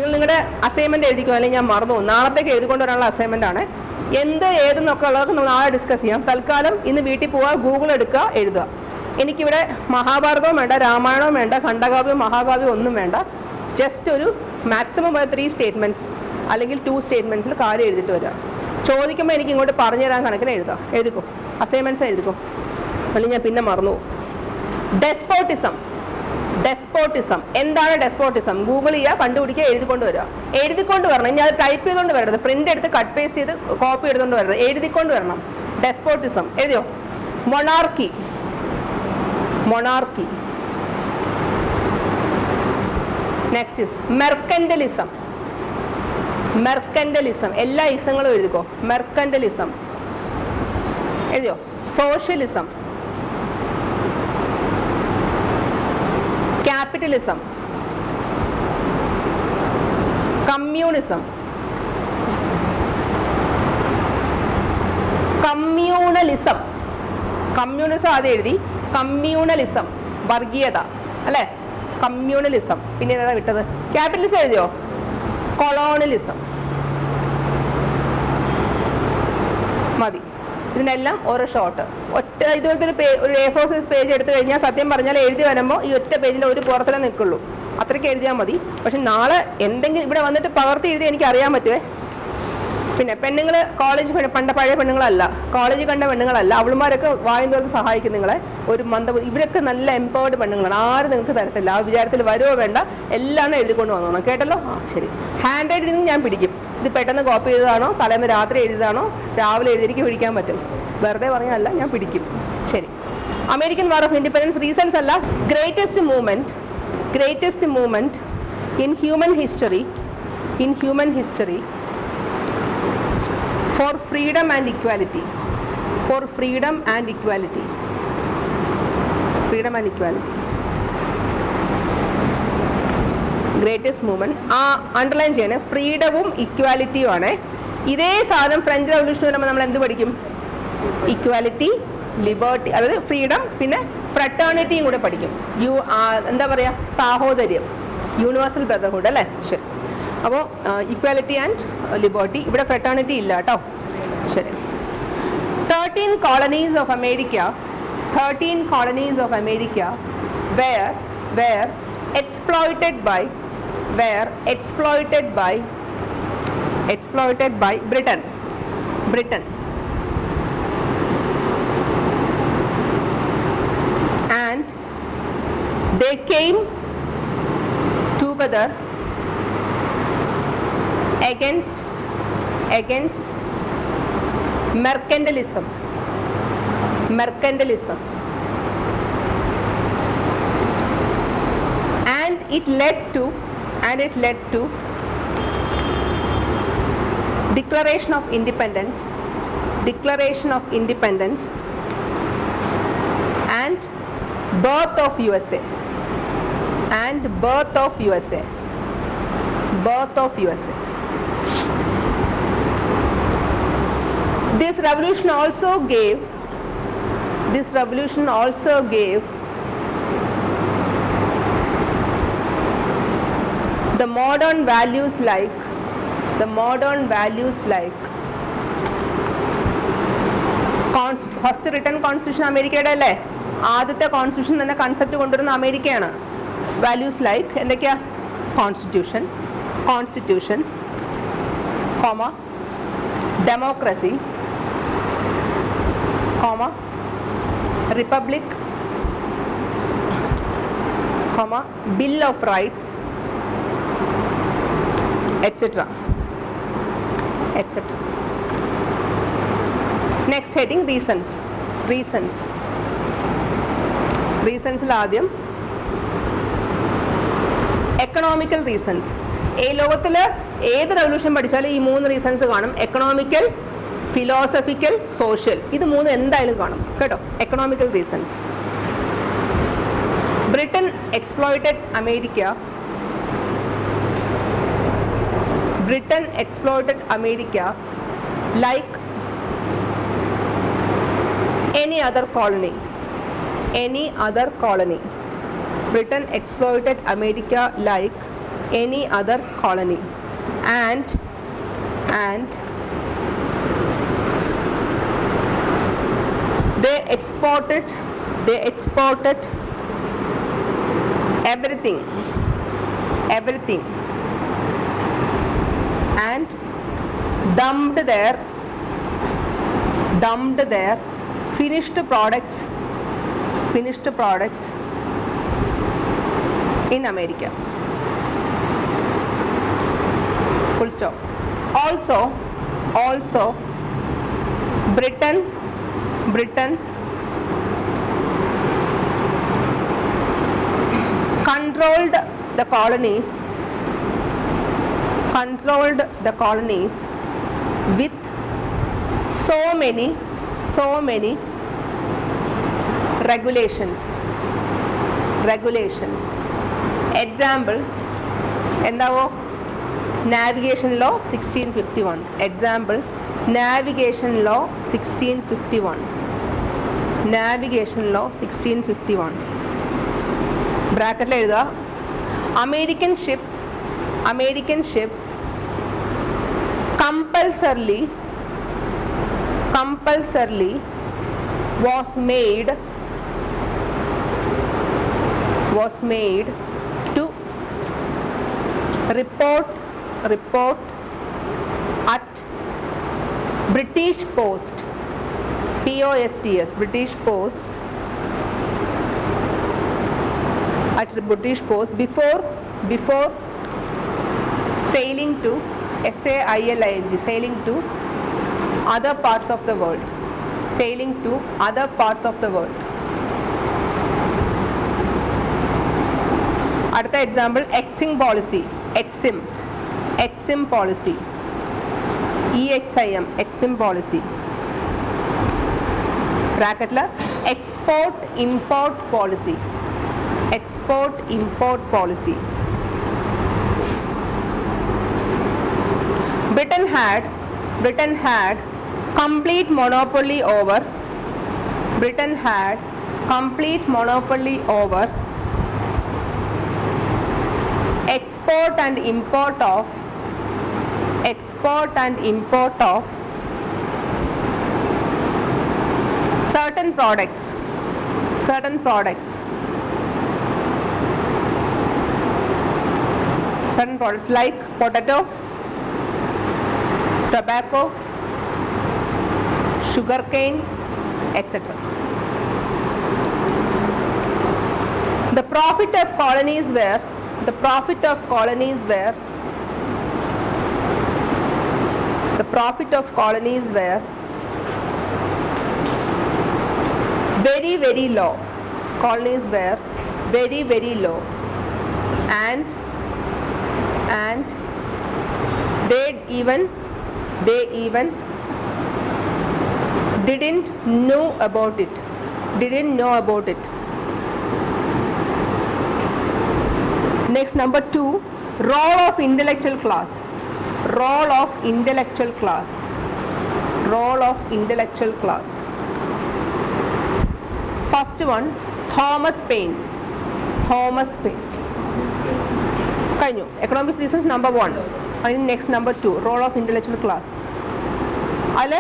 നിങ്ങൾ നിങ്ങളുടെ അസൈൻമെന്റ് എഴുതിക്കോ, അല്ലെങ്കിൽ ഞാൻ മറന്നു പോകും. നാളത്തേക്ക് എഴുതിക്കൊണ്ട് വരാനുള്ള അസൈൻമെന്റ് ആണ്. എന്ത് ഏതെന്നൊക്കെ ഉള്ളതൊക്കെ നമ്മൾ നാളെ ഡിസ്കസ് ചെയ്യാം. തൽക്കാലം ഇന്ന് വീട്ടിൽ പോവുക, ഗൂഗിൾ എടുക്കുക, എഴുതുക. എനിക്കിവിടെ മഹാഭാരതവും വേണ്ട, രാമായണവും വേണ്ട, ഖണ്ഡകാവ്യം മഹാകാവ്യം ഒന്നും വേണ്ട. ജസ്റ്റ് ഒരു മാക്സിമം 3 സ്റ്റേറ്റ്മെന്റ്സ് അല്ലെങ്കിൽ 2 സ്റ്റേറ്റ്മെന്റ്സിൽ കാര്യം എഴുതിയിട്ട് വരിക. ചോദിക്കുമ്പോൾ എനിക്ക് ഇങ്ങോട്ട് പറഞ്ഞു തരാൻ കണക്കിന് എഴുതാം. എഴുതിക്കോ, അസൈൻമെന്റ്സ് എഴുതിക്കോ, അല്ലെങ്കിൽ ഞാൻ പിന്നെ മറന്നു പോകും. ഡെസ്പോട്ടിസം. ഡെസ്പോട്ടിസം എന്താണ്? ഡെസ്പോട്ടിസം ഗൂഗിൾ ചെയ്യുക, കണ്ടുപിടിക്കുക, എഴുതിക്കൊണ്ട് വരിക. എഴുതിക്കൊണ്ട് വരണം. ഇനി അത് ടൈപ്പ് ചെയ്തുകൊണ്ട് വരരുത്, പ്രിന്റ് എടുത്ത് കട്ട് പേസ്റ്റ് ചെയ്ത് കോപ്പി എടുത്തുകൊണ്ട് വരരുത്, എഴുതിക്കൊണ്ട് വരണം. ഡെസ്പോട്ടിസം എഴുതിയോ? Monarchy. Monarchy. Next is mercantilism. Mercantilism എല്ലാ ഇസങ്ങളും എഴുതിക്കോ. മെർക്കന്റലിസം എഴുതിയോ? Socialism. Capitalism. Communism. Communalism. Communism ആദ്യം എഴുതി. കമ്മ്യൂണലിസം വർഗീയത അല്ലേ? കമ്മ്യൂണലിസം. പിന്നെ ഏതാ വിട്ടത്? ക്യാപിറ്റലിസം എഴുതിയോ? കൊളോണിയലിസം. മതി. ഇതിനെല്ലാം ഓരോ ഷോർട്ട്. ഒറ്റ ഇതുപോലത്തെ ഒരു A4 സൈസ് പേജ് എടുത്തു കഴിഞ്ഞാൽ സത്യം പറഞ്ഞാൽ എഴുതി വരുമ്പോൾ ഈ ഒറ്റ പേജിൻ്റെ ഒരു പുറത്തിലേ നിൽക്കുള്ളൂ. അത്രയ്ക്ക് എഴുതിയാൽ മതി. പക്ഷെ നാളെ എന്തെങ്കിലും ഇവിടെ വന്നിട്ട് പകർത്തി എഴുതി എനിക്ക് അറിയാൻ പറ്റുമേ. പിന്നെ പെണ്ണുങ്ങൾ കോളേജ് പഴയ പെണ്ണുങ്ങളല്ല, കോളേജിൽ കണ്ട പെണ്ണുങ്ങളല്ല, അവളുമാരൊക്കെ വായുന്തോളത്ത് സഹായിക്കും നിങ്ങളെ. ഒരു ഇവരൊക്കെ നല്ല എംപവേർഡ് പെണ്ണുങ്ങളാണ്. ആരും നിങ്ങൾക്ക് തരത്തില്ല. ആ വിചാരത്തിൽ വരുമോ വേണ്ട, എല്ലാം എഴുതിക്കൊണ്ട് വന്നോണം. കേട്ടല്ലോ? ആ ശരി. ഹാൻഡ് റൈറ്റിംഗ് ഞാൻ പിടിക്കും. ഇത് പെട്ടെന്ന് കോപ്പി ചെയ്തതാണോ, തലേന്ന് രാത്രി എഴുതിയതാണോ, രാവിലെ എഴുതിയിരിക്കും, പിടിക്കാൻ പറ്റും. വെറുതെ പറഞ്ഞല്ല, ഞാൻ പിടിക്കും. ശരി. American war of independence reasons അല്ല, greatest movement in human history for freedom and equality. Freedom and equality. Greatest movement. Underline ചെയ്യണേ. ഫ്രീഡവും ഇക്വാലിറ്റിയും ആണ്. ഇതേ സാധനം ഫ്രഞ്ച് റവല്യൂഷൻ വരുമ്പോൾ നമ്മൾ എന്ത് പഠിക്കും? ഇക്വാലിറ്റി, ലിബർട്ടി, അതായത് ഫ്രീഡം, പിന്നെ ഫ്രട്ടേണിറ്റിയും കൂടെ പഠിക്കും. എന്താ പറയുക? സാഹോദര്യം, യൂണിവേഴ്സൽ ബ്രദർഹുഡ് അല്ലേ? ശരി. അപ്പോൾ ഇക്വാലിറ്റി ആൻഡ് ലിബർട്ടി. ഇവിടെ ഫ്രട്ടേണിറ്റി ഇല്ല കേട്ടോ. ശരി. 13 colonies of America were exploited by Britain. And they came together against mercantilism. And it led to Declaration of Independence and birth of USA. This revolution also gave the modern values like first written constitution അമേരിക്കയുടെ അല്ലേ? ആദ്യത്തെ constitution തന്നെ concept കൊണ്ടുവരുന്ന അമേരിക്കയാണ്. Values like എന്തൊക്കെയാ? Constitution, democracy, republic, bill of rights, etc. Next heading, reasons. റീസൺസിൽ ആദ്യം economical reasons. ലോകത്തിൽ ഏത് റെവല്യൂഷൻ പഠിച്ചാലും ഈ 3 റീസൺസ് കാണും. Economical, philosophical, social. ഇത് 3 എന്തായാലും കാണും കേട്ടോ. Economical reasons. Britain exploited America like any other colony. Britain exploited America like any other colony, and they exported everything and dumped their finished products in America. Full stop. Also Britain controlled the colonies with so many regulations. Example എന്താവോ Navigation Law 1651. Example Navigation Law 1651. ബ്രാക്കറ്റിൽ എഴുതുക. American ships compulsorily was made to report at British Post, British Post, at the British Post before sailing to sailing to other parts of the world. അടുത്ത example EXIM policy. EXIM policy EXIM EXIM policy. ബ്രാക്കറ്റിൽ export import policy. Britain had complete monopoly over export and import of certain products like potato, tobacco, sugarcane, etc. The profit of colonies were very, very low. And they even didn't know about it. Next, number 2, role of intellectual class. First one, Thomas Paine. കഴിഞ്ഞു. Economics reasons number 1. അതിന് next number 2, role of intellectual class. അതിൽ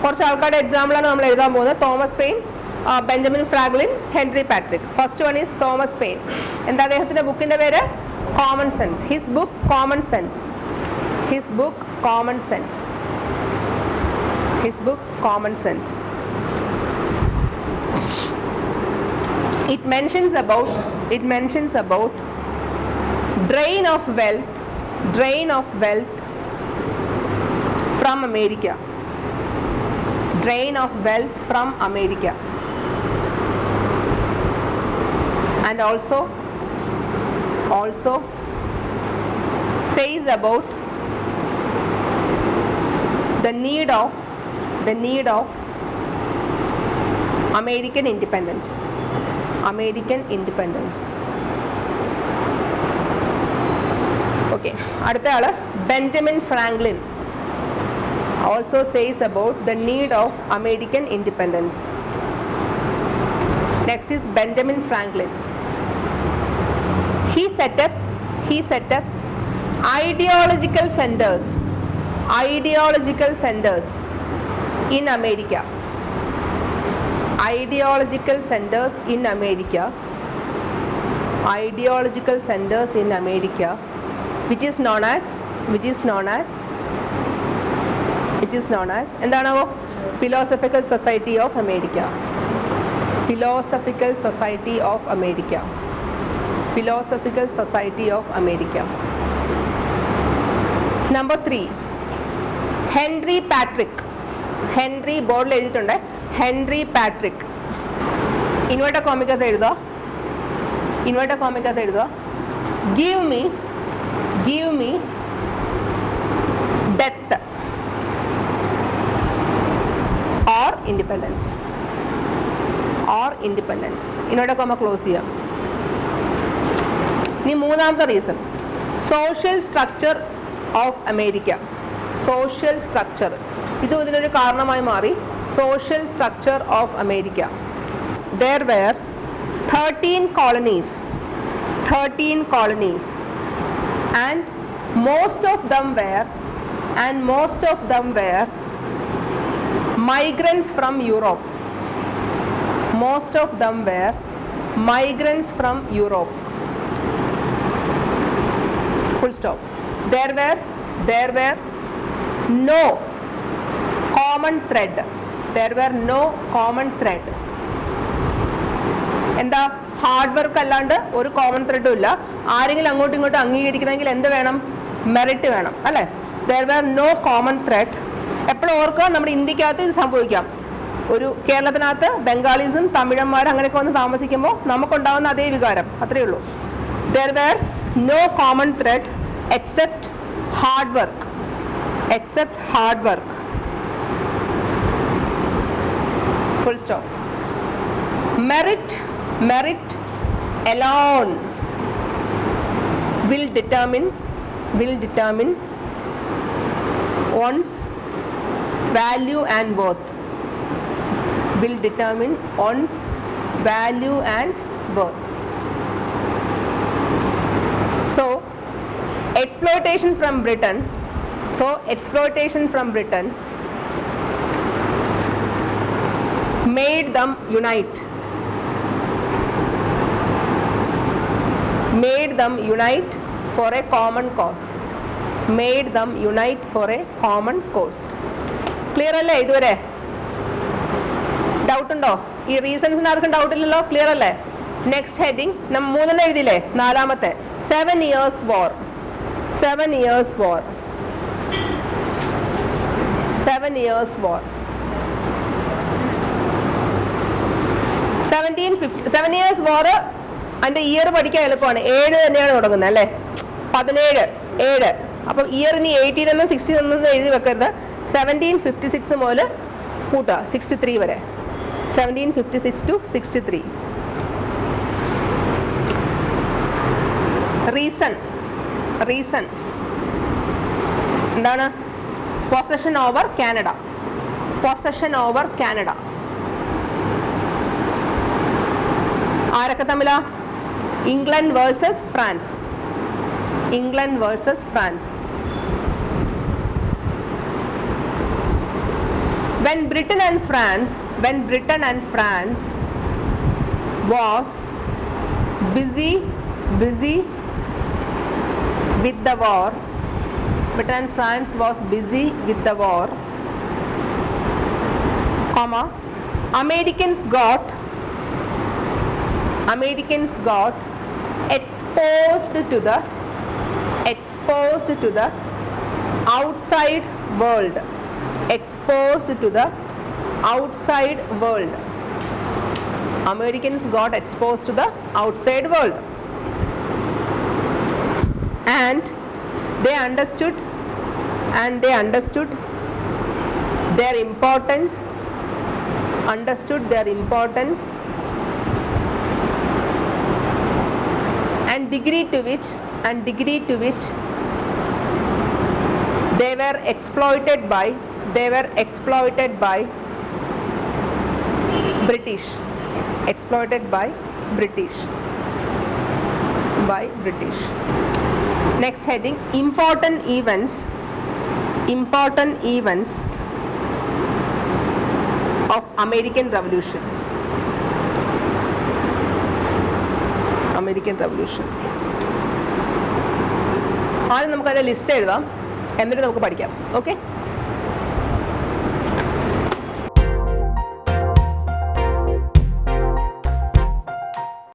കുറച്ച് ആൾക്കാരുടെ എക്സാമ്പിളാണ് നമ്മൾ എഴുതാൻ പോകുന്നത്. Thomas Paine, Benjamin Franklin, Henry Patrick. First one is Thomas Paine. എന്താ അദ്ദേഹത്തിൻ്റെ ബുക്കിൻ്റെ പേര്? Common sense. His book common sense. It mentions about drain of wealth from America. And also says about the need of American independence. Okay, അടുത്ത ആള് Benjamin Franklin also says about the need of American independence. Next is Benjamin Franklin. He set up ideological centers in America, ideological centers in America, ideological centers in America, which is known as എന്താണാവോ? Philosophical Society of America, Philosophical Society of America, Philosophical Society of America. Number 3, Henry Patrick. Henry ബോർഡിൽ എഴുതിയിട്ടുണ്ട്. Henry Patrick. Inverter കോമിക്കകത്ത് എഴുതുക. Give me death or independence. Inverter comma close ചെയ്യാം. ഇനി മൂന്നാമത്തെ reason, social structure of America. Social structure ഇതും ഇതിനൊരു കാരണമായി മാറി. Social structure of America. There were 13 colonies and most of them were migrants from Europe. Most of them were migrants from Europe. Full stop. There were no common thread. എന്താ? Hard work അല്ലാണ്ട് ഒരു common ത്രെഡും ഇല്ല. ആരെങ്കിലും അങ്ങോട്ടും ഇങ്ങോട്ടും അംഗീകരിക്കണമെങ്കിൽ എന്ത് വേണം? Merit വേണം, അല്ലേ? There were no common thread. എപ്പോഴും ഓർക്കുക, നമ്മുടെ ഇന്ത്യക്കകത്ത് ഇത് സംഭവിക്കാം. ഒരു കേരളത്തിനകത്ത് ബംഗാളീസും തമിഴന്മാരും അങ്ങനെയൊക്കെ വന്ന് താമസിക്കുമ്പോൾ നമുക്കുണ്ടാവുന്ന അതേ വികാരം, അത്രയേ ഉള്ളൂ. There were no common thread except hard work. Full stop. Merit alone will determine one's value and worth. So exploitation from Britain made them unite for a common cause. Clear അല്ലേ ഇതുവരെ? ഡൗട്ട് ഉണ്ടോ? ഈ റീസൺസിന് ആർക്കും doubt ഇല്ലല്ലോ? Clear അല്ലേ? Next heading നമ്മൾ 3 എഴുതിയില്ലേ? 4ാമത്തെ 7 years war. 7 years war. 17 years war. അതിൻ്റെ year പഠിക്കാൻ എളുപ്പമാണ്. 7 തന്നെയാണ് തുടങ്ങുന്നത്, അല്ലേ? 17 അപ്പം ഇയർ ഇനി 18 എന്നും 16 എന്നും എഴുതി വെക്കരുത്. 1756 മുതൽ കൂട്ടുക 63 വരെ. 1756 to 63. റീസൺ എന്താണ്? Possession over Canada. ആരൊക്കെ തമ്മിലാ? England versus France. When Britain and France was busy with the war, Americans got exposed to the outside world. Americans got exposed to the outside world, and they understood their importance, and degree to which they were exploited by British. Next heading important events of American revolution. ആദ്യം നമുക്കതിൻ്റെ list എഴുതാം, എന്നിട്ട് നമുക്ക് പഠിക്കാം. Okay.